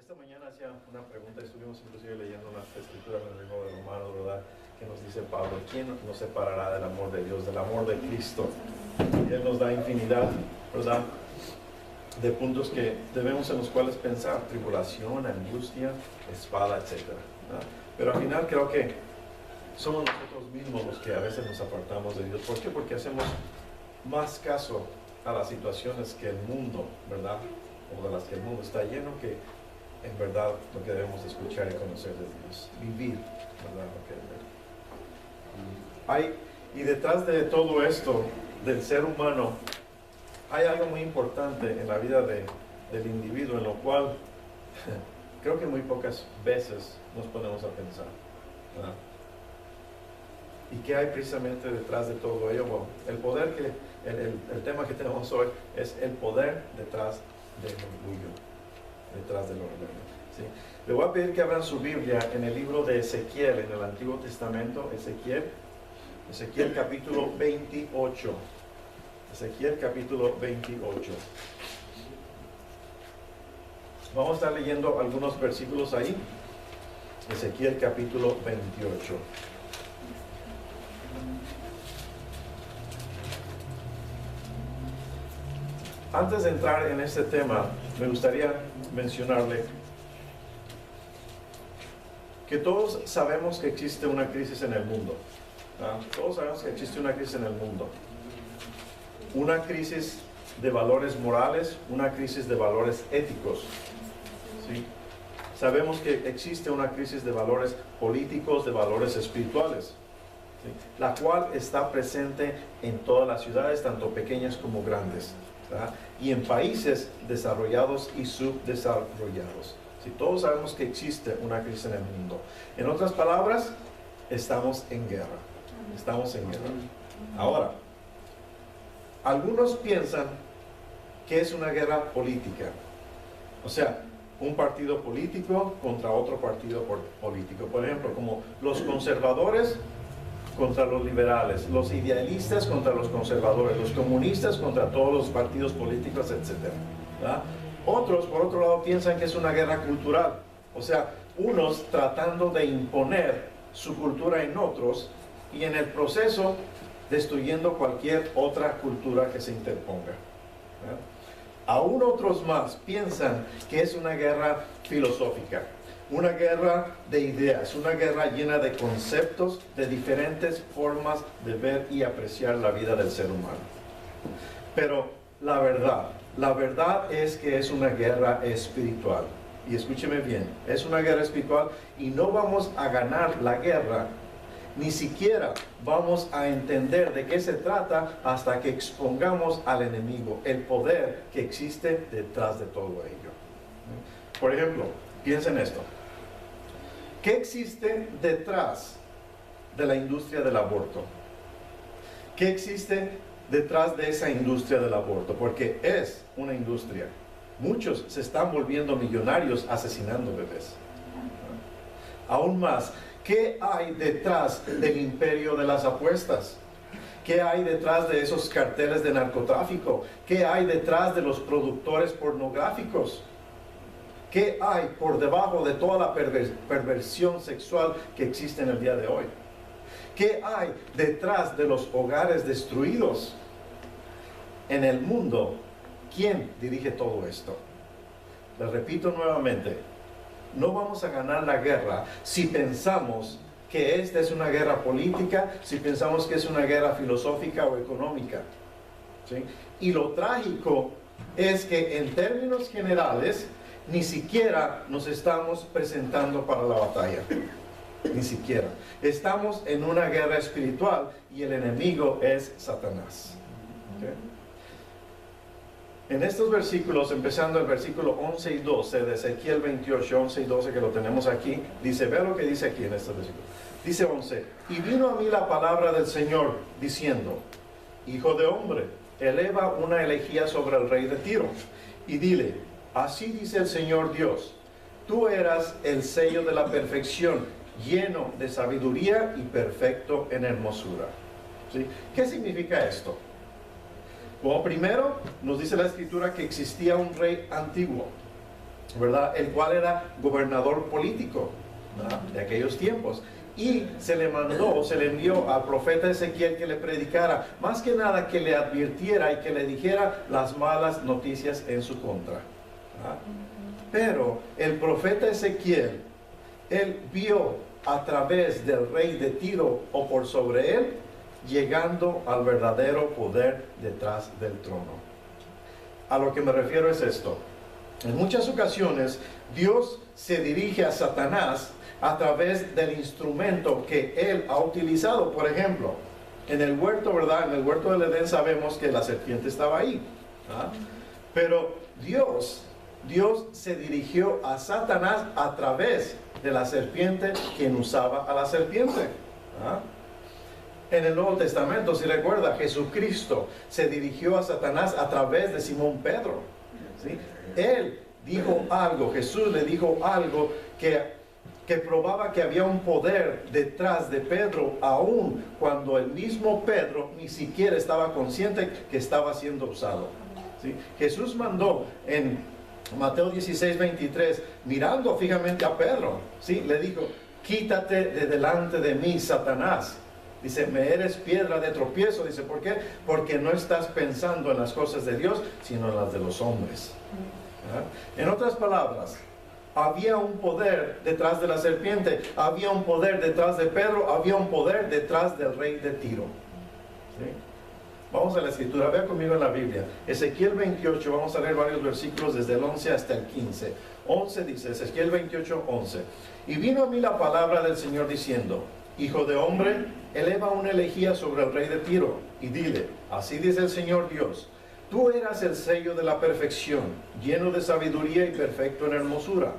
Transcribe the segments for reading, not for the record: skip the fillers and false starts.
Esta mañana hacía una pregunta, estuvimos inclusive leyendo una escritura en el libro de Romanos, ¿verdad? Que nos dice Pablo, ¿quién nos separará del amor de Dios, del amor de Cristo? Y Él nos da infinidad, ¿verdad?, de puntos que debemos en los cuales pensar: tribulación, angustia, espada, etc. Pero al final creo que somos nosotros mismos los que a veces nos apartamos de Dios. ¿Por qué? Porque hacemos más caso a las situaciones que el mundo, ¿verdad?, o de las que el mundo está lleno, que en verdad lo que debemos escuchar y conocer de Dios, vivir, ¿verdad?, lo que y detrás de todo esto del ser humano hay algo muy importante en la vida del individuo, en lo cual creo que muy pocas veces nos ponemos a pensar, ¿verdad? ¿Y qué hay precisamente detrás de todo ello? Bueno, el poder el tema que tenemos hoy es el poder detrás del orgullo, detrás del orgullo, ¿sí? Le voy a pedir que abran su Biblia en el libro de Ezequiel, en el Antiguo Testamento, Ezequiel capítulo 28. Ezequiel capítulo 28. Vamos a estar leyendo algunos versículos ahí. Ezequiel capítulo 28. Antes de entrar en este tema, me gustaría mencionarle que todos sabemos que existe una crisis en el mundo. Todos sabemos que existe una crisis en el mundo. Una crisis de valores morales, una crisis de valores éticos, ¿sí? Sabemos que existe una crisis de valores políticos, de valores espirituales, ¿sí?, la cual está presente en todas las ciudades, tanto pequeñas como grandes, ¿verdad?, y en países desarrollados y subdesarrollados. ¿Sí? Todos sabemos que existe una crisis en el mundo. En otras palabras, estamos en guerra. Estamos en guerra. Ahora, algunos piensan que es una guerra política. O sea, un partido político contra otro partido político. Por ejemplo, como los conservadores contra los liberales, los idealistas contra los conservadores, los comunistas contra todos los partidos políticos, etc. ¿verdad? Otros, por otro lado, piensan que es una guerra cultural. O sea, unos tratando de imponer su cultura en otros y en el proceso destruyendo cualquier otra cultura que se interponga. ¿Verdad? Aún otros más piensan que es una guerra filosófica, una guerra de ideas, una guerra llena de conceptos, de diferentes formas de ver y apreciar la vida del ser humano. Pero la verdad es que es una guerra espiritual. Y escúcheme bien, es una guerra espiritual y no vamos a ganar la guerra, ni siquiera vamos a entender de qué se trata hasta que expongamos al enemigo el poder que existe detrás de todo ello. Por ejemplo, piensen esto. ¿Qué existe detrás de la industria del aborto? ¿Qué existe detrás de esa industria del aborto? Porque es una industria. Muchos se están volviendo millonarios asesinando bebés. Aún más, ¿qué hay detrás del imperio de las apuestas? ¿Qué hay detrás de esos carteles de narcotráfico? ¿Qué hay detrás de los productores pornográficos? ¿Qué hay por debajo de toda la perversión sexual que existe en el día de hoy? ¿Qué hay detrás de los hogares destruidos? En el mundo, ¿quién dirige todo esto? Les repito nuevamente, no vamos a ganar la guerra si pensamos que esta es una guerra política, si pensamos que es una guerra filosófica o económica, ¿sí? Y lo trágico es que en términos generales ni siquiera nos estamos presentando para la batalla. Ni siquiera. Estamos en una guerra espiritual y el enemigo es Satanás. ¿Okay? En estos versículos, empezando el versículo 11 y 12 de Ezequiel 28, 11 y 12 que lo tenemos aquí, dice, ve lo que dice aquí en estos versículos. Dice 11, y vino a mí la palabra del Señor diciendo, hijo de hombre, eleva una elegía sobre el rey de Tiro y dile, así dice el Señor Dios, tú eras el sello de la perfección, lleno de sabiduría y perfecto en hermosura. ¿Sí? ¿Qué significa esto? Bueno, primero nos dice la Escritura que existía un rey antiguo, ¿verdad? El cual era gobernador político, ¿verdad?, de aquellos tiempos. Y se le mandó, se le envió al profeta Ezequiel que le predicara, más que nada que le advirtiera y que le dijera las malas noticias en su contra, ¿verdad? Pero el profeta Ezequiel, él vio a través del rey de Tiro o por sobre él, llegando al verdadero poder detrás del trono. A lo que me refiero es esto. En muchas ocasiones Dios se dirige a Satanás a través del instrumento que él ha utilizado. Por ejemplo, en el huerto, ¿verdad? En el huerto del Edén sabemos que la serpiente estaba ahí, ¿verdad? Pero Dios se dirigió a Satanás a través de la serpiente, quien usaba a la serpiente, ¿verdad? En el Nuevo Testamento, si recuerda, Jesucristo se dirigió a Satanás a través de Simón Pedro, ¿sí? Él dijo algo, Jesús le dijo algo que probaba que había un poder detrás de Pedro, aun cuando el mismo Pedro ni siquiera estaba consciente que estaba siendo usado, ¿sí? Jesús mandó en Mateo 16:23, mirando fijamente a Pedro, ¿sí?, le dijo: quítate de delante de mí, Satanás. Dice, me eres piedra de tropiezo. Dice, ¿por qué? Porque no estás pensando en las cosas de Dios, sino en las de los hombres. ¿verdad? En otras palabras, había un poder detrás de la serpiente, había un poder detrás de Pedro, había un poder detrás del rey de Tiro. ¿Sí? Vamos a la escritura, vea conmigo en la Biblia. Ezequiel 28, vamos a leer varios versículos desde el 11 hasta el 15. 11 dice, Ezequiel 28, 11. Y vino a mí la palabra del Señor diciendo: Hijo de hombre, eleva una elegía sobre el rey de Tiro y dile, así dice el Señor Dios, tú eras el sello de la perfección, lleno de sabiduría y perfecto en hermosura.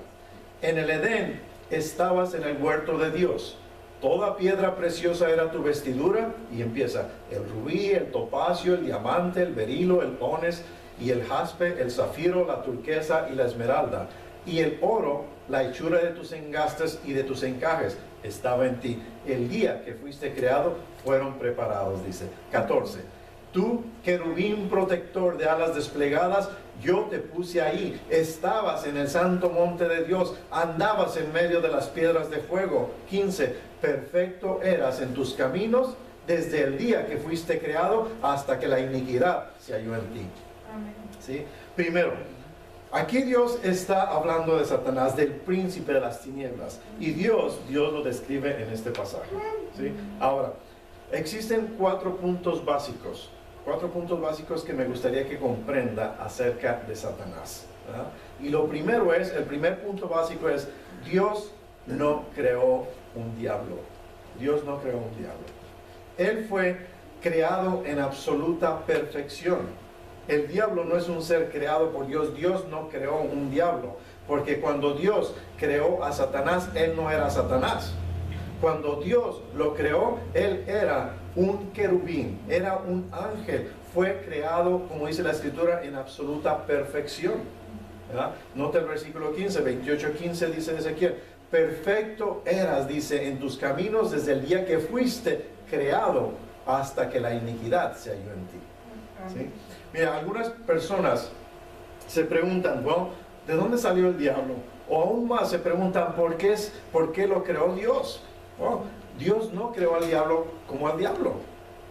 En el Edén estabas en el huerto de Dios. Toda piedra preciosa era tu vestidura, y empieza, el rubí, el topacio, el diamante, el berilo, el ones y el jaspe, el zafiro, la turquesa y la esmeralda. Y el oro, la hechura de tus engastes y de tus encajes, estaba en ti. El día que fuiste creado, fueron preparados, dice. 14. Tú, querubín protector de alas desplegadas, yo te puse ahí. Estabas en el santo monte de Dios, andabas en medio de las piedras de fuego. 15. Perfecto eras en tus caminos, desde el día que fuiste creado hasta que la iniquidad se halló en ti. Amén. ¿Sí? Primero, aquí Dios está hablando de Satanás, del príncipe de las tinieblas. Y Dios lo describe en este pasaje. ¿Sí? Ahora, existen 4 puntos básicos. 4 puntos básicos que me gustaría que comprenda acerca de Satanás, ¿verdad? Y lo primero es, el primer punto básico es, Dios no creó un diablo. Dios no creó un diablo. Él fue creado en absoluta perfección. El diablo no es un ser creado por Dios. Dios no creó un diablo, porque cuando Dios creó a Satanás, él no era Satanás. Cuando Dios lo creó, él era un querubín, era un ángel. Fue creado, como dice la escritura, en absoluta perfección, ¿verdad? Nota el versículo 15, 28:15 dice Ezequiel, perfecto eras, dice, en tus caminos desde el día que fuiste creado hasta que la iniquidad se halló en ti. ¿Sí? Mira, algunas personas se preguntan, bueno, ¿de dónde salió el diablo? O aún más se preguntan, ¿por qué lo creó Dios? Bueno, Dios no creó al diablo como al diablo,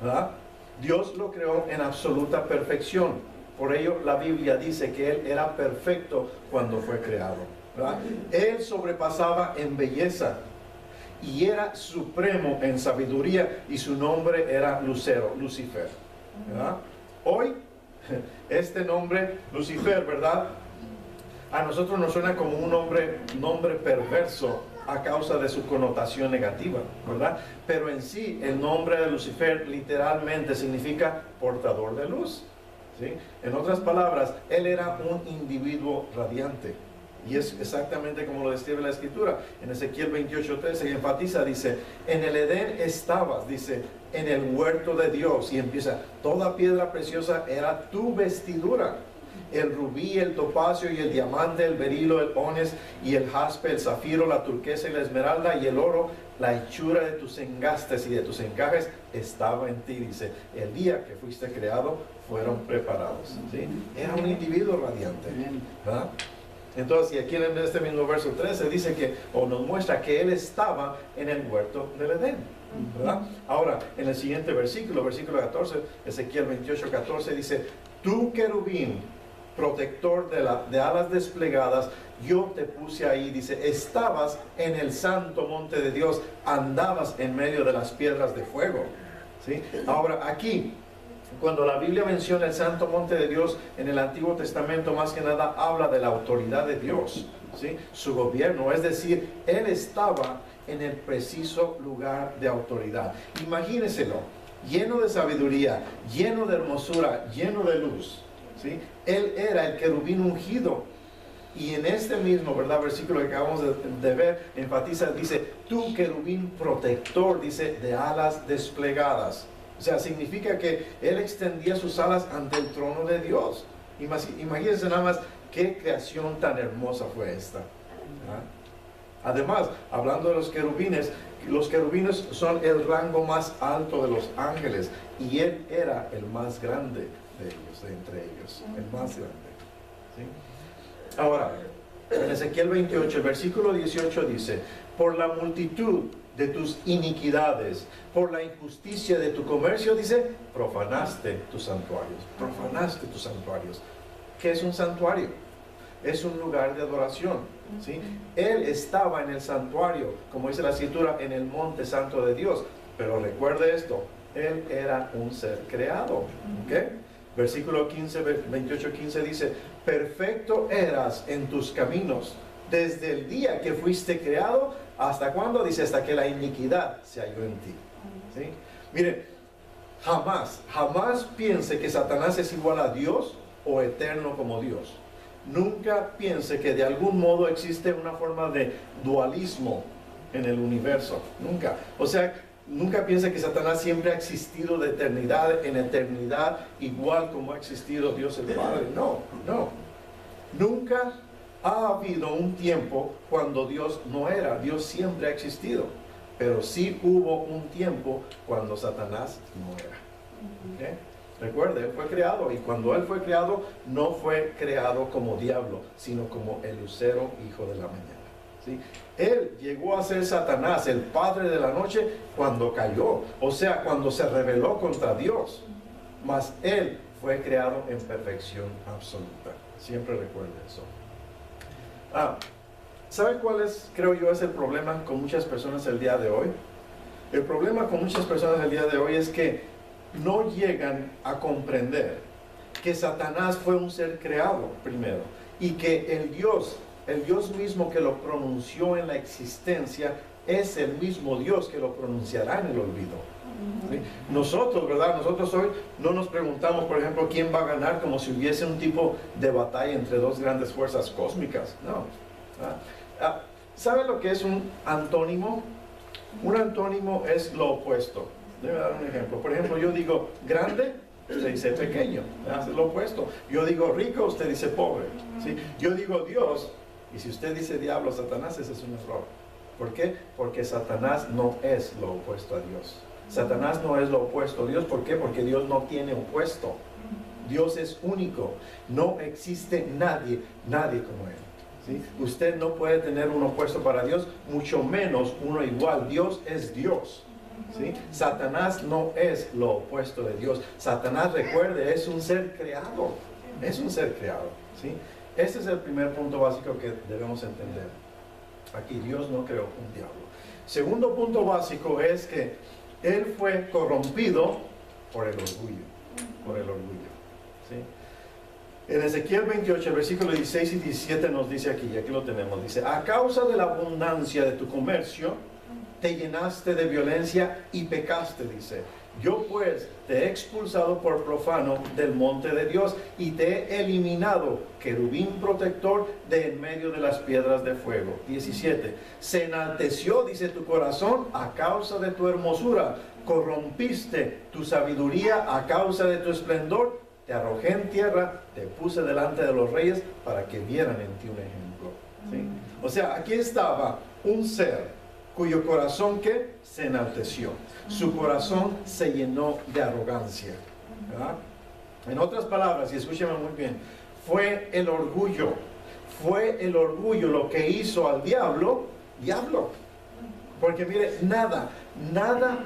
¿verdad? Dios lo creó en absoluta perfección. Por ello la Biblia dice que Él era perfecto cuando fue creado, ¿verdad? Él sobrepasaba en belleza y era supremo en sabiduría, y su nombre era Lucero, Lucifer, ¿verdad? Hoy, este nombre, Lucifer, ¿verdad? A nosotros nos suena como un nombre perverso a causa de su connotación negativa, ¿verdad? Pero en sí, el nombre de Lucifer literalmente significa portador de luz, ¿sí? En otras palabras, él era un individuo radiante. Y es exactamente como lo describe la Escritura. En Ezequiel 28:13 enfatiza, dice, en el Edén estabas, dice, en el huerto de Dios. Y empieza, toda piedra preciosa era tu vestidura. El rubí, el topacio y el diamante, el berilo, el ones y el jaspe, el zafiro, la turquesa y la esmeralda y el oro, la hechura de tus engastes y de tus encajes estaba en ti, dice, el día que fuiste creado fueron preparados, ¿sí? Era un individuo radiante, ¿verdad? Entonces, y aquí en este mismo verso 13 dice que, o nos muestra que Él estaba en el huerto del Edén, ¿verdad? Ahora, en el siguiente versículo, versículo 14, Ezequiel 28, 14 dice, tú querubín, protector de alas desplegadas, yo te puse ahí, dice, estabas en el santo monte de Dios, andabas en medio de las piedras de fuego, ¿sí? Ahora, aquí, cuando la Biblia menciona el santo monte de Dios en el Antiguo Testamento, más que nada habla de la autoridad de Dios, ¿sí? Su gobierno, es decir, Él estaba en el preciso lugar de autoridad. Imagínenselo, lleno de sabiduría, lleno de hermosura, lleno de luz, ¿sí? Él era el querubín ungido. Y en este mismo, ¿verdad?, versículo que acabamos de ver, enfatiza, dice, tú querubín protector, dice, de alas desplegadas. O sea, significa que Él extendía sus alas ante el trono de Dios. Imagínense nada más qué creación tan hermosa fue esta. Además, hablando de los querubines son el rango más alto de los ángeles. Y Él era el más grande de ellos, de entre ellos. El más grande. ¿Sí? Ahora, en Ezequiel 28, el versículo 18 dice, por la multitud de tus iniquidades, por la injusticia de tu comercio, dice, profanaste tus santuarios. Profanaste tus santuarios. ¿Qué es un santuario? Es un lugar de adoración, ¿sí? Él estaba en el santuario, como dice la Escritura, en el monte santo de Dios. Pero recuerde esto, Él era un ser creado, ¿ok? Versículo 15, 28, 15 dice, perfecto eras en tus caminos, desde el día que fuiste creado, ¿hasta cuándo? Dice, hasta que la iniquidad se halló en ti. ¿Sí? Miren, jamás piense que Satanás es igual a Dios o eterno como Dios. Nunca piense que de algún modo existe una forma de dualismo en el universo. Nunca. O sea, nunca piense que Satanás siempre ha existido de eternidad en eternidad, igual como ha existido Dios el Padre. No. Nunca ha habido un tiempo cuando Dios no era. Dios siempre ha existido. Pero sí hubo un tiempo cuando Satanás no era. ¿Okay? Recuerde, Él fue creado. Y cuando Él fue creado, no fue creado como diablo, sino como el lucero, hijo de la mañana. ¿Sí? Él llegó a ser Satanás, el padre de la noche, cuando cayó. O sea, cuando se rebeló contra Dios. Mas Él fue creado en perfección absoluta. Siempre recuerde eso. ¿Sabe cuál es, creo yo, es el problema con muchas personas el día de hoy? El problema con muchas personas el día de hoy es que no llegan a comprender que Satanás fue un ser creado primero y que el Dios mismo que lo pronunció en la existencia es el mismo Dios que lo pronunciará en el olvido. ¿Sí? Nosotros, ¿verdad? Nosotros hoy no nos preguntamos, por ejemplo, quién va a ganar como si hubiese un tipo de batalla entre dos grandes fuerzas cósmicas. No. ¿Sabe lo que es un antónimo? Un antónimo es lo opuesto. Déjame dar un ejemplo. Por ejemplo, yo digo grande, usted dice pequeño. Es lo opuesto. Yo digo rico, usted dice pobre. ¿Sí? Yo digo Dios, y si usted dice diablo, Satanás, ese es un error. ¿Por qué? Porque Satanás no es lo opuesto a Dios. Satanás no es lo opuesto a Dios. ¿Por qué? Porque Dios no tiene opuesto. Dios es único. No existe nadie como Él. ¿Sí? Usted no puede tener un opuesto para Dios, mucho menos uno igual. Dios es Dios. ¿Sí? Satanás no es lo opuesto de Dios. Satanás, recuerde, es un ser creado. Es un ser creado. ¿Sí? Ese es el primer punto básico que debemos entender. Aquí Dios no creó un diablo. Segundo punto básico es que Él fue corrompido por el orgullo. Por el orgullo. ¿Sí? En Ezequiel 28, versículos 16 y 17 nos dice aquí, y aquí lo tenemos, dice, a causa de la abundancia de tu comercio, te llenaste de violencia y pecaste, dice. Yo pues te he expulsado por profano del monte de Dios y te he eliminado, querubín protector, de en medio de las piedras de fuego. 17. Se enalteció, dice, tu corazón a causa de tu hermosura. Corrompiste tu sabiduría a causa de tu esplendor. Te arrojé en tierra, te puse delante de los reyes para que vieran en ti un ejemplo. ¿Sí? O sea, aquí estaba un ser cuyo corazón que se enalteció. Su corazón se llenó de arrogancia. ¿Verdad? En otras palabras, y escúcheme muy bien, fue el orgullo, fue el orgullo lo que hizo al diablo, diablo. Porque mire, nada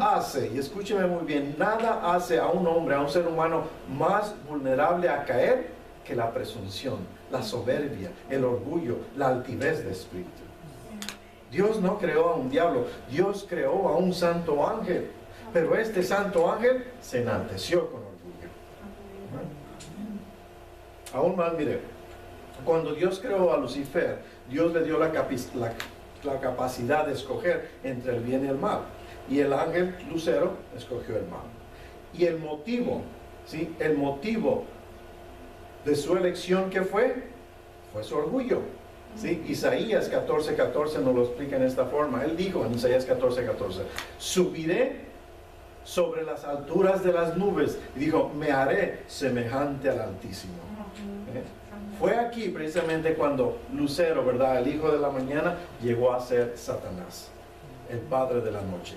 hace, y escúcheme muy bien, nada hace a un hombre, a un ser humano más vulnerable a caer que la presunción, la soberbia, el orgullo, la altivez de espíritu. Dios no creó a un diablo, Dios creó a un santo ángel, pero este santo ángel se enalteció con orgullo. Aún más, mire, cuando Dios creó a Lucifer, Dios le dio la capacidad de escoger entre el bien y el mal. Y el ángel Lucero escogió el mal. Y el motivo, ¿sí? El motivo de su elección, ¿qué fue? Fue su orgullo. ¿Sí? Isaías 14:14 nos lo explica en esta forma. Él dijo en Isaías 14:14, subiré sobre las alturas de las nubes. Y dijo, me haré semejante al Altísimo. Fue aquí precisamente cuando Lucero, ¿verdad? El hijo de la mañana, llegó a ser Satanás, el padre de la noche.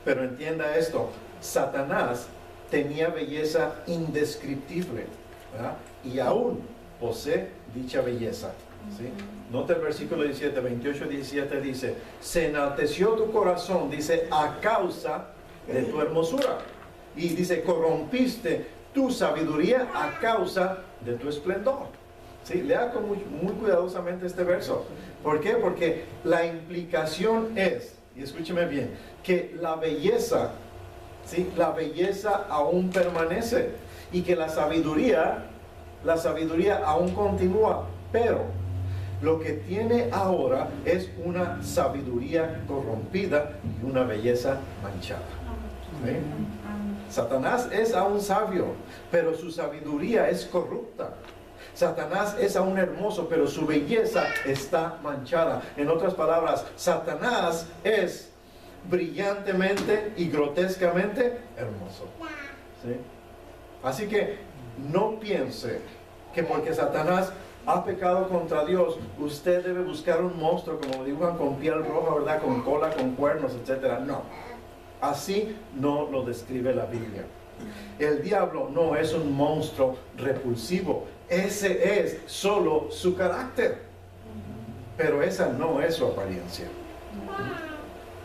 Pero entienda esto, Satanás tenía belleza indescriptible, ¿verdad? Y aún posee dicha belleza. ¿Sí? Nota el versículo 17, 28-17 dice, se enalteció tu corazón, dice, a causa de tu hermosura. Y dice, corrompiste tu sabiduría a causa de tu esplendor. ¿Sí? Lea muy cuidadosamente este verso. ¿Por qué? Porque la implicación es, y escúcheme bien, que la belleza, ¿sí? La belleza aún permanece y que la sabiduría aún continúa, pero lo que tiene ahora es una sabiduría corrompida y una belleza manchada. ¿Sí? Satanás es aún sabio, pero su sabiduría es corrupta. Satanás es aún hermoso, pero su belleza está manchada. En otras palabras, Satanás es brillantemente y grotescamente hermoso. ¿Sí? Así que no piense que porque Satanás ha pecado contra Dios, usted debe buscar un monstruo, como dibujan, con piel roja, ¿verdad? Con cola, con cuernos, etc. No. Así no lo describe la Biblia. El diablo no es un monstruo repulsivo. Ese es solo su carácter. Pero esa no es su apariencia.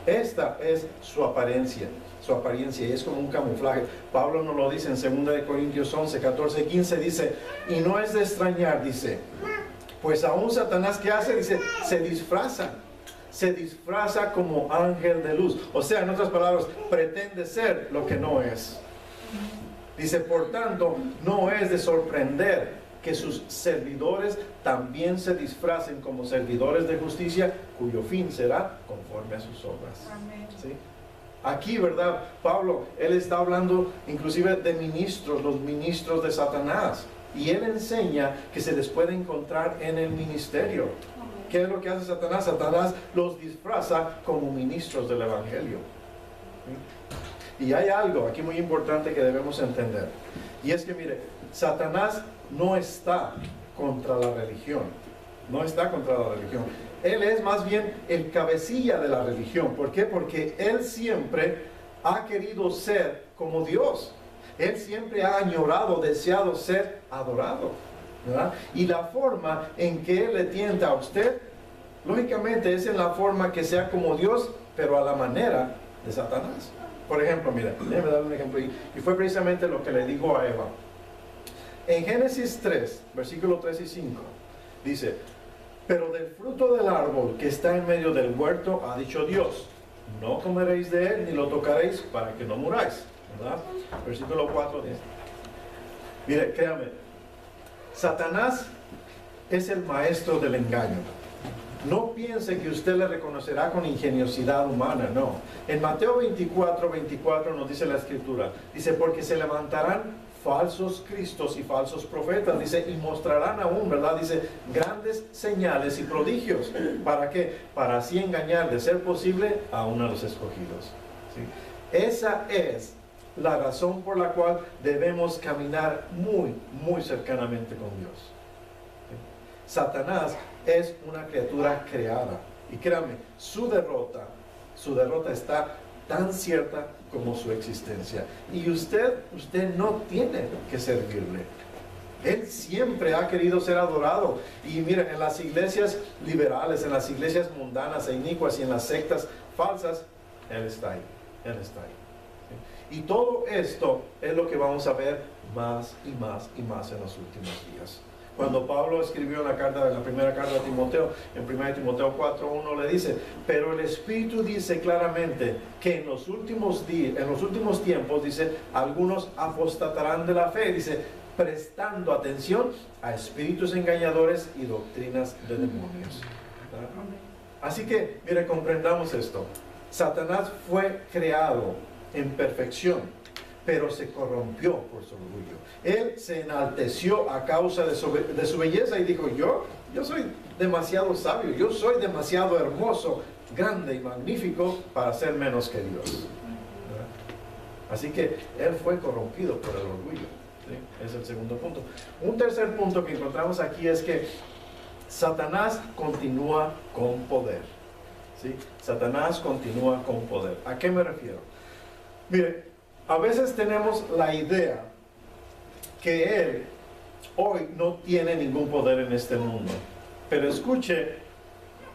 Esta es su apariencia. Su apariencia, y es como un camuflaje. Pablo nos lo dice en 2 Corintios 11, 14 y 15, dice, y no es de extrañar, dice, pues aún Satanás, ¿qué hace? Dice, se disfraza como ángel de luz. O sea, en otras palabras, pretende ser lo que no es. Dice, por tanto, no es de sorprender que sus servidores también se disfracen como servidores de justicia, cuyo fin será conforme a sus obras. ¿Sí? Aquí, ¿verdad? Pablo, él está hablando inclusive de ministros, los ministros de Satanás. Y él enseña que se les puede encontrar en el ministerio. ¿Qué es lo que hace Satanás? Satanás los disfraza como ministros del Evangelio. ¿Sí? Y hay algo aquí muy importante que debemos entender. Y es que, mire, Satanás no está contra la religión. No está contra la religión. Él es más bien el cabecilla de la religión. ¿Por qué? Porque él siempre ha querido ser como Dios. Él siempre ha añorado, deseado ser adorado, ¿verdad? Y la forma en que él le tienta a usted, lógicamente es en la forma que sea como Dios, pero a la manera de Satanás. Por ejemplo, mira, déjeme dar un ejemplo. Y fue precisamente lo que le dijo a Eva. En Génesis 3, versículos 3 y 5, dice, pero del fruto del árbol que está en medio del huerto, ha dicho Dios, no comeréis de él ni lo tocaréis para que no muráis. ¿Verdad? Versículo 4 dice, mire, créame, Satanás es el maestro del engaño. No piense que usted le reconocerá con ingeniosidad humana, no. En Mateo 24 nos dice la escritura, dice, porque se levantarán falsos cristos y falsos profetas, dice, y mostrarán aún, ¿verdad? Dice, grandes señales y prodigios. ¿Para qué? Para así engañar, de ser posible, aún a los escogidos. ¿Sí? Esa es la razón por la cual debemos caminar muy cercanamente con Dios. ¿Sí? Satanás es una criatura creada. Y créame, su derrota está tan cierta como su existencia. Y usted no tiene que servirle. Él siempre ha querido ser adorado. Y miren, en las iglesias liberales, en las iglesias mundanas e inicuas y en las sectas falsas, Él está ahí. Él está ahí. ¿Sí? Y todo esto es lo que vamos a ver más y más y más en los últimos días. Cuando Pablo escribió en la primera carta de Timoteo, en 1 Timoteo 4:1 le dice, pero el Espíritu dice claramente que en los últimos tiempos, dice, algunos apostatarán de la fe, dice, prestando atención a espíritus engañadores y doctrinas de demonios. ¿Verdad? Así que, mire, comprendamos esto. Satanás fue creado en perfección, pero se corrompió por su orgullo. Él se enalteció a causa de su belleza y dijo, yo soy demasiado sabio, yo soy demasiado hermoso, grande y magnífico para ser menos que Dios. ¿Verdad? Así que él fue corrompido por el orgullo. ¿Sí? Es el segundo punto. Un tercer punto que encontramos aquí es que Satanás continúa con poder. ¿Sí? Satanás continúa con poder. ¿A qué me refiero? Mire, a veces tenemos la idea que él hoy no tiene ningún poder en este mundo. Pero escuche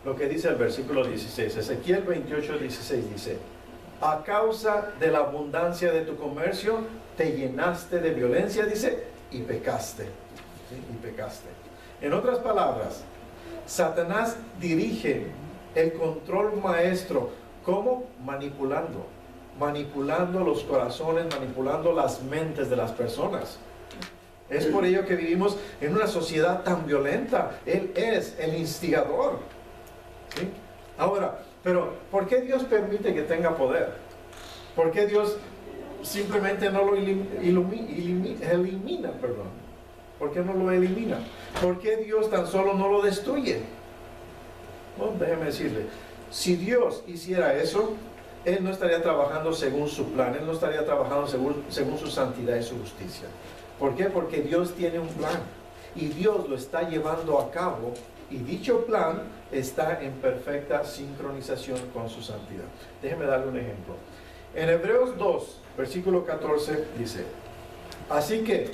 lo que dice el versículo 16. Ezequiel 28:16 dice, a causa de la abundancia de tu comercio, te llenaste de violencia, dice, y pecaste. ¿Sí? Y pecaste. En otras palabras, Satanás dirige el control maestro. ¿Cómo? Manipulando los corazones, manipulando las mentes de las personas. Es por ello que vivimos en una sociedad tan violenta. Él es el instigador. ¿Sí? Ahora, pero ¿por qué Dios permite que tenga poder? ¿Por qué Dios simplemente no lo elimina? ¿Por qué no lo elimina? ¿Por qué Dios tan solo no lo destruye? Bueno, déjeme decirle, si Dios hiciera eso, Él no estaría trabajando según su plan, Él no estaría trabajando según su santidad y su justicia. ¿Por qué? Porque Dios tiene un plan y Dios lo está llevando a cabo, y dicho plan está en perfecta sincronización con su santidad. Déjeme darle un ejemplo. En Hebreos 2, versículo 14 dice, así que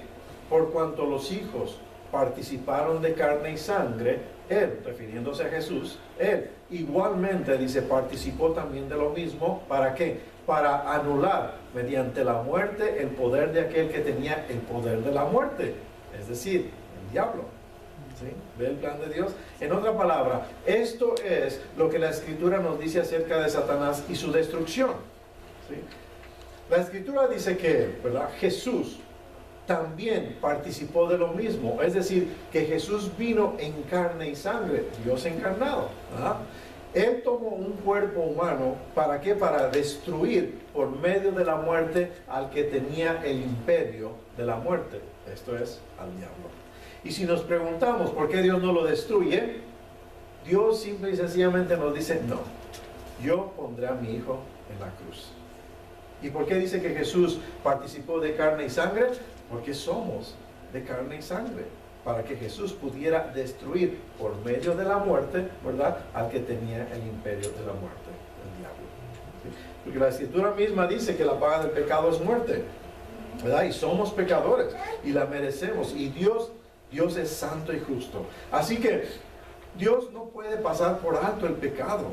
por cuanto los hijos participaron de carne y sangre, Él, refiriéndose a Jesús, Él igualmente, dice, participó también de lo mismo. ¿Para qué? Para anular mediante la muerte el poder de aquel que tenía el poder de la muerte, es decir, el diablo. ¿Sí? ¿Ve el plan de Dios? En otra palabra, esto es lo que la Escritura nos dice acerca de Satanás y su destrucción. ¿Sí? La Escritura dice que, ¿verdad?, Jesús también participó de lo mismo, es decir, que Jesús vino en carne y sangre, Dios encarnado. ¿Verdad? Él tomó un cuerpo humano, ¿para qué? Para destruir por medio de la muerte al que tenía el imperio de la muerte, esto es, al diablo. Y si nos preguntamos por qué Dios no lo destruye, Dios simple y sencillamente nos dice, no, yo pondré a mi hijo en la cruz. ¿Y por qué dice que Jesús participó de carne y sangre? Porque somos de carne y sangre, para que Jesús pudiera destruir por medio de la muerte, ¿verdad?, al que tenía el imperio de la muerte, el diablo. ¿Sí? Porque la Escritura misma dice que la paga del pecado es muerte, ¿verdad? Y somos pecadores y la merecemos, y Dios es santo y justo. Así que Dios no puede pasar por alto el pecado.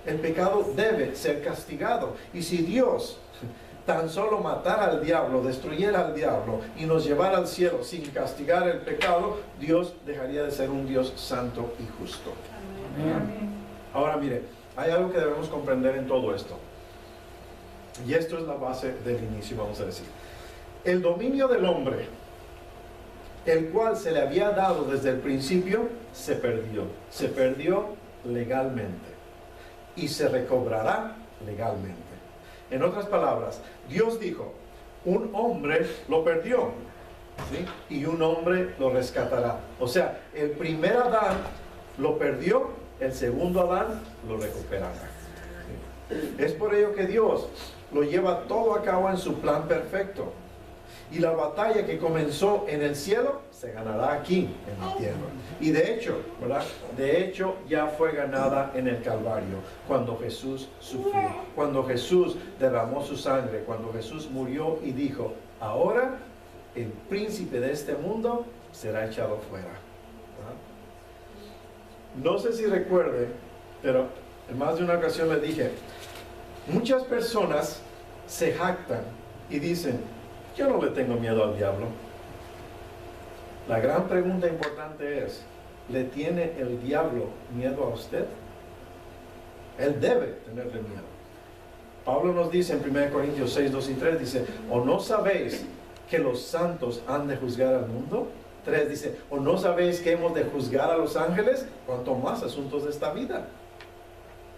El pecado debe ser castigado. Y si Dios tan solo matara al diablo, destruyera al diablo y nos llevara al cielo sin castigar el pecado, Dios dejaría de ser un Dios santo y justo. Amén. Ahora mire, hay algo que debemos comprender en todo esto. Y esto es la base del inicio, vamos a decir. El dominio del hombre, el cual se le había dado desde el principio, se perdió. Se perdió legalmente. Y se recobrará legalmente. En otras palabras, Dios dijo, un hombre lo perdió, ¿sí?, y un hombre lo rescatará. O sea, el primer Adán lo perdió, el segundo Adán lo recuperará. ¿Sí? Es por ello que Dios lo lleva todo a cabo en su plan perfecto. Y la batalla que comenzó en el cielo se ganará aquí, en la tierra. Y de hecho, ¿verdad?, de hecho ya fue ganada en el Calvario, cuando Jesús sufrió, cuando Jesús derramó su sangre, cuando Jesús murió y dijo, ahora el príncipe de este mundo será echado fuera. No sé si recuerde, pero en más de una ocasión le dije, muchas personas se jactan y dicen, yo no le tengo miedo al diablo. La gran pregunta importante es, ¿le tiene el diablo miedo a usted? Él debe tenerle miedo. Pablo nos dice en 1 Corintios 6, 2 y 3, dice, ¿o no sabéis que los santos han de juzgar al mundo? 3 dice, ¿o no sabéis que hemos de juzgar a los ángeles? Cuanto más asuntos de esta vida.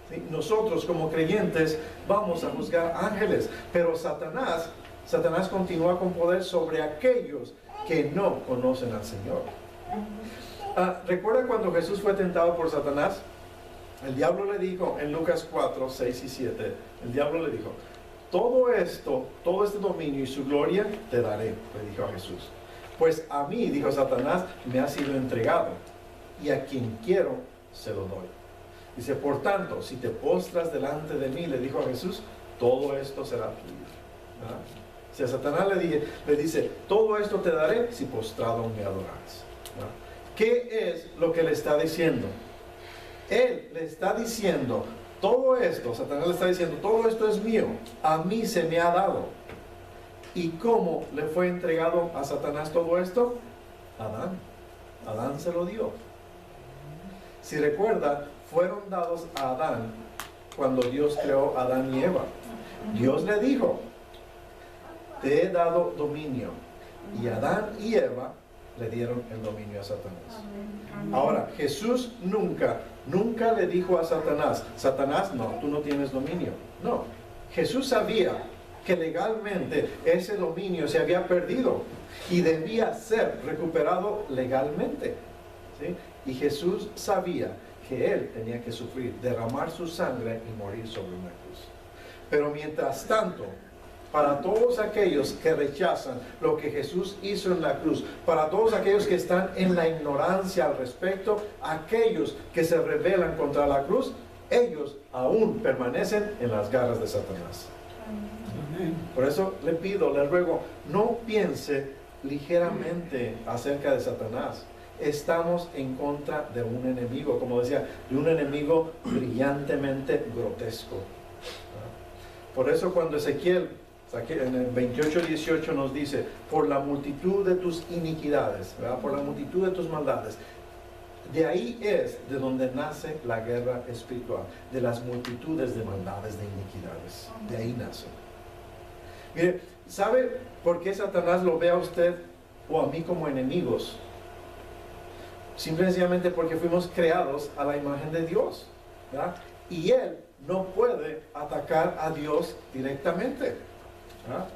¿Sí? Nosotros como creyentes vamos a juzgar ángeles, pero Satanás continúa con poder sobre aquellos que no conocen al Señor. ¿Recuerda cuando Jesús fue tentado por Satanás? El diablo le dijo en Lucas 4, 6 y 7, el diablo le dijo, todo este dominio y su gloria te daré, le dijo a Jesús. Pues a mí, dijo Satanás, me ha sido entregado, y a quien quiero, se lo doy. Dice, por tanto, si te postras delante de mí, le dijo a Jesús, todo esto será tuyo. ¿Verdad? Si a Satanás le dice, todo esto te daré si postrado me adorares. ¿Verdad? ¿Qué es lo que le está diciendo? Él le está diciendo, todo esto, Satanás le está diciendo, todo esto es mío, a mí se me ha dado. ¿Y cómo le fue entregado a Satanás todo esto? Adán se lo dio. Si recuerda, fueron dados a Adán cuando Dios creó a Adán y Eva. Dios le dijo, te he dado dominio. Y Adán y Eva le dieron el dominio a Satanás. Ahora, Jesús nunca le dijo a Satanás, no, tú no tienes dominio. No, Jesús sabía que legalmente ese dominio se había perdido y debía ser recuperado legalmente. ¿Sí? Y Jesús sabía que Él tenía que sufrir, derramar su sangre y morir sobre una cruz. Pero mientras tanto, para todos aquellos que rechazan lo que Jesús hizo en la cruz, para todos aquellos que están en la ignorancia al respecto, aquellos que se rebelan contra la cruz, ellos aún permanecen en las garras de Satanás. Por eso le ruego, no piense ligeramente acerca de Satanás. Estamos en contra de un enemigo, como decía, de un enemigo brillantemente grotesco. Por eso cuando Ezequiel, en el 28:18 nos dice, por la multitud de tus iniquidades, ¿verdad? Por la multitud de tus maldades, de ahí es de donde nace la guerra espiritual, de las multitudes de maldades, de iniquidades, de ahí nace. Mire, ¿sabe por qué Satanás lo ve a usted o a mí como enemigos? Simplemente porque fuimos creados a la imagen de Dios, ¿verdad? Y Él no puede atacar a Dios directamente, ¿verdad?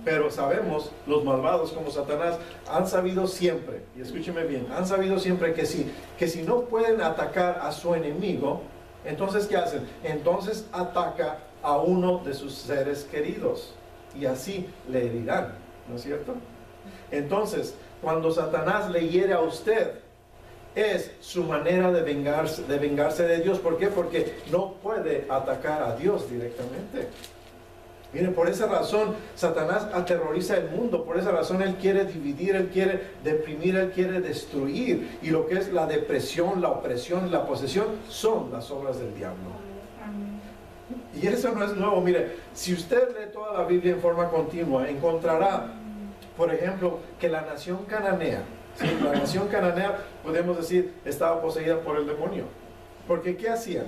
Pero sabemos, los malvados como Satanás han sabido siempre, y escúcheme bien, han sabido siempre que si no pueden atacar a su enemigo, entonces ¿qué hacen? Entonces ataca a uno de sus seres queridos, y así le herirán, ¿no es cierto? Entonces, cuando Satanás le hiere a usted, es su manera de vengarse de Dios. ¿Por qué? Porque no puede atacar a Dios directamente. Miren, por esa razón Satanás aterroriza el mundo, por esa razón él quiere dividir, él quiere deprimir, él quiere destruir. Y lo que es la depresión, la opresión, la posesión, son las obras del diablo. Y eso no es nuevo. Mire, si usted lee toda la Biblia en forma continua, encontrará, por ejemplo, que la nación cananea, ¿sí? La nación cananea, podemos decir, estaba poseída por el demonio. Porque ¿qué hacían?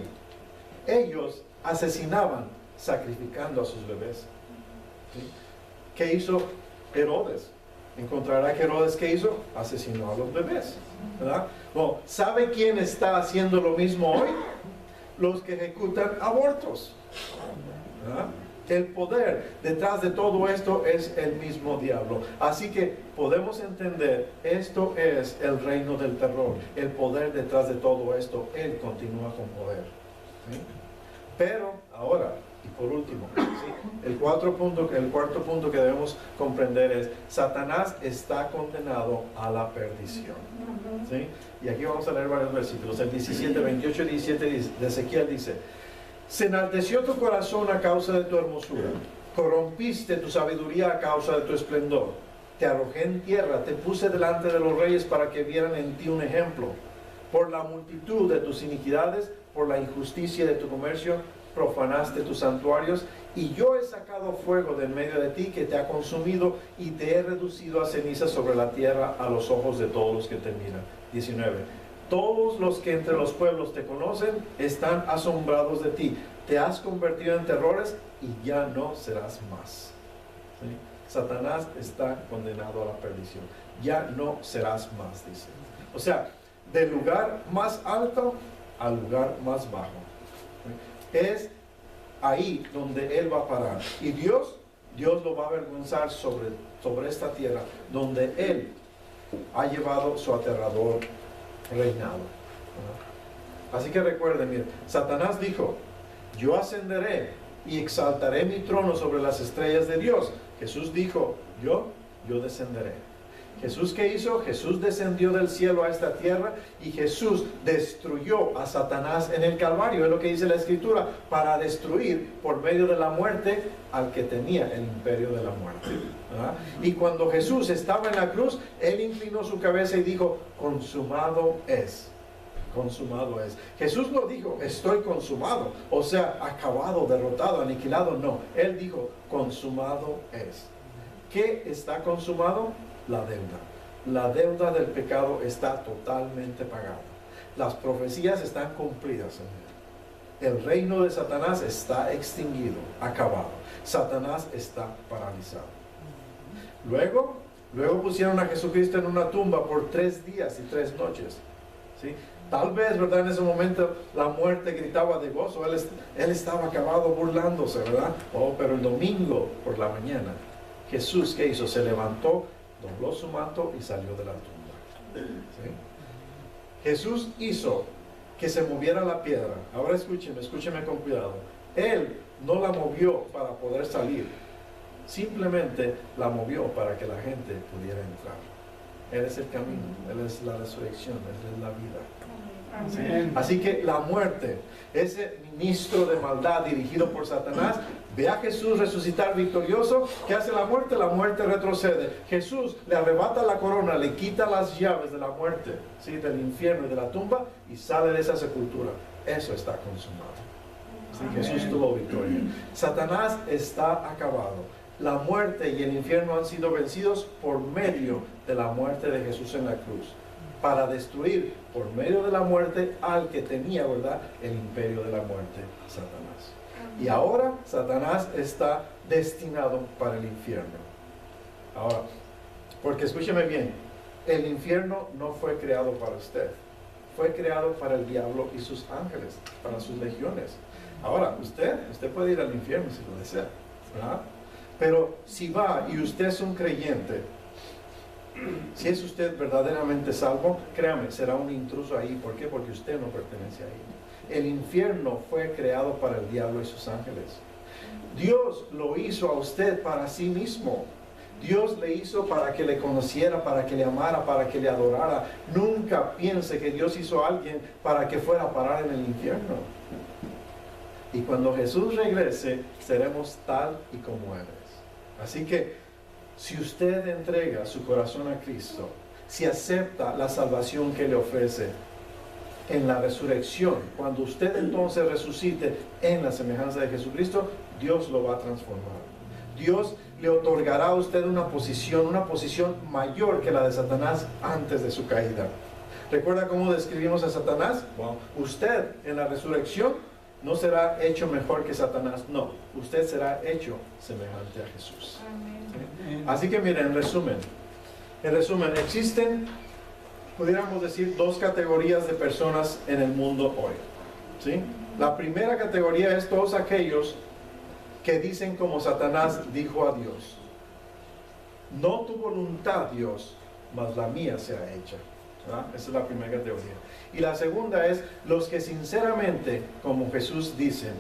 Ellos asesinaban sacrificando a sus bebés. ¿Sí? ¿Qué hizo Herodes? Encontrará que Herodes, ¿qué hizo? Asesinó a los bebés, ¿verdad? Bueno, ¿sabe quién está haciendo lo mismo hoy? Los que ejecutan abortos, ¿verdad? El poder detrás de todo esto es el mismo diablo. Así que podemos entender, esto es el reino del terror. El poder detrás de todo esto, él continúa con poder. ¿Sí? Pero ahora, y por último, ¿sí? el cuarto punto que debemos comprender es, Satanás está condenado a la perdición. ¿Sí? Y aquí vamos a leer varios versículos. El 17, 28 y 17 de Ezequiel dice, se enalteció tu corazón a causa de tu hermosura, corrompiste tu sabiduría a causa de tu esplendor. te arrojé en tierra, te puse delante de los reyes para que vieran en ti un ejemplo. Por la multitud de tus iniquidades, por la injusticia de tu comercio, profanaste tus santuarios, y yo he sacado fuego de en medio de ti que te ha consumido, y te he reducido a cenizas sobre la tierra a los ojos de todos los que te miran. 19. Todos los que entre los pueblos te conocen están asombrados de ti. Te has convertido en terrores y ya no serás más. ¿Sí? Satanás está condenado a la perdición. Ya no serás más, dice. O sea, del lugar más alto al lugar más bajo. ¿Sí? Es ahí donde Él va a parar. Y Dios lo va a avergonzar sobre esta tierra, donde Él ha llevado su aterrador reinado. Así que recuerden, miren, Satanás dijo, yo ascenderé y exaltaré mi trono sobre las estrellas de Dios. Jesús dijo, yo descenderé. Jesús, ¿qué hizo? Jesús descendió del cielo a esta tierra y Jesús destruyó a Satanás en el Calvario. Es lo que dice la Escritura, para destruir por medio de la muerte al que tenía el imperio de la muerte. ¿Verdad? Y cuando Jesús estaba en la cruz, Él inclinó su cabeza y dijo, consumado es. Consumado es. Jesús no dijo, estoy consumado, o sea, acabado, derrotado, aniquilado. No, Él dijo, consumado es. ¿Qué está consumado? La deuda. La deuda del pecado está totalmente pagada. Las profecías están cumplidas en Él. El reino de Satanás está extinguido, acabado. Satanás está paralizado. Luego pusieron a Jesucristo en una tumba por 3 días y 3 noches. ¿Sí? Tal vez, ¿verdad? En ese momento la muerte gritaba de gozo. Él estaba acabado burlándose, ¿verdad? Oh, pero el domingo por la mañana, Jesús, ¿qué hizo? Se levantó, dobló su manto y salió de la tumba. ¿Sí? Jesús hizo que se moviera la piedra. Ahora escúcheme con cuidado. Él no la movió para poder salir. Simplemente la movió para que la gente pudiera entrar. Él es el camino, Él es la resurrección, Él es la vida. ¿Sí? Así que la muerte, ese ministro de maldad dirigido por Satanás, ve a Jesús resucitar victorioso. ¿Qué hace la muerte? La muerte retrocede. Jesús le arrebata la corona, le quita las llaves de la muerte, ¿sí? Del infierno y de la tumba, y sale de esa sepultura. Eso está consumado. ¿Sí? Jesús tuvo victoria. Satanás está acabado. La muerte y el infierno han sido vencidos por medio de la muerte de Jesús en la cruz, para destruir por medio de la muerte al que tenía, ¿verdad?, el imperio de la muerte, Satanás. Y ahora Satanás está destinado para el infierno. Ahora, porque escúcheme bien, el infierno no fue creado para usted, fue creado para el diablo y sus ángeles, para sus legiones. Ahora, usted puede ir al infierno si lo desea, ¿verdad? Pero si va y usted es un creyente, si es usted verdaderamente salvo, créame, será un intruso ahí. ¿Por qué? Porque usted no pertenece ahí. El infierno fue creado para el diablo y sus ángeles. Dios lo hizo a usted para sí mismo. Dios le hizo para que le conociera, para que le amara, para que le adorara. Nunca piense que Dios hizo a alguien para que fuera a parar en el infierno. Y cuando Jesús regrese, seremos tal y como Él es. Así que, si usted entrega su corazón a Cristo, si acepta la salvación que le ofrece en la resurrección, cuando usted entonces resucite en la semejanza de Jesucristo, Dios lo va a transformar. Dios le otorgará a usted una posición mayor que la de Satanás antes de su caída. ¿Recuerda cómo describimos a Satanás? Bueno, usted en la resurrección no será hecho mejor que Satanás, no, usted será hecho semejante a Jesús. ¿Sí? Así que miren, en resumen, existen, pudiéramos decir, 2 categorías de personas en el mundo hoy. ¿Sí? La primera categoría es todos aquellos que dicen como Satanás dijo a Dios: no tu voluntad, Dios, mas la mía sea hecha. ¿verdad? Esa es la primera categoría. Y la segunda es los que sinceramente, como Jesús, dicen: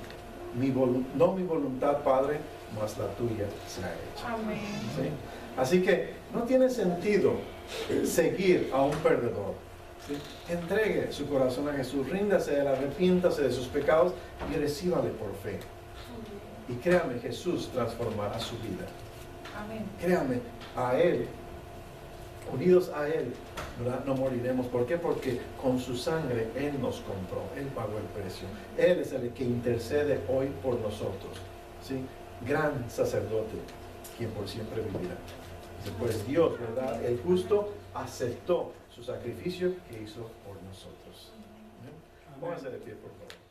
no mi voluntad, Padre, mas la tuya sea hecha. Amén. ¿Sí? Así que no tiene sentido seguir a un perdedor. ¿Sí? Entregue su corazón a Jesús, ríndase a Él, arrepiéntase de sus pecados y recíbale por fe. Y créame, Jesús transformará su vida. Amén. Créame, a Él unidos a Él, ¿verdad? No moriremos. ¿Por qué? Porque con su sangre Él nos compró, Él pagó el precio. Él es el que intercede hoy por nosotros, ¿sí? Gran sacerdote, quien por siempre vivirá. Dice, pues Dios, ¿verdad? El justo aceptó su sacrificio que hizo por nosotros. Pónganse de pie, por favor.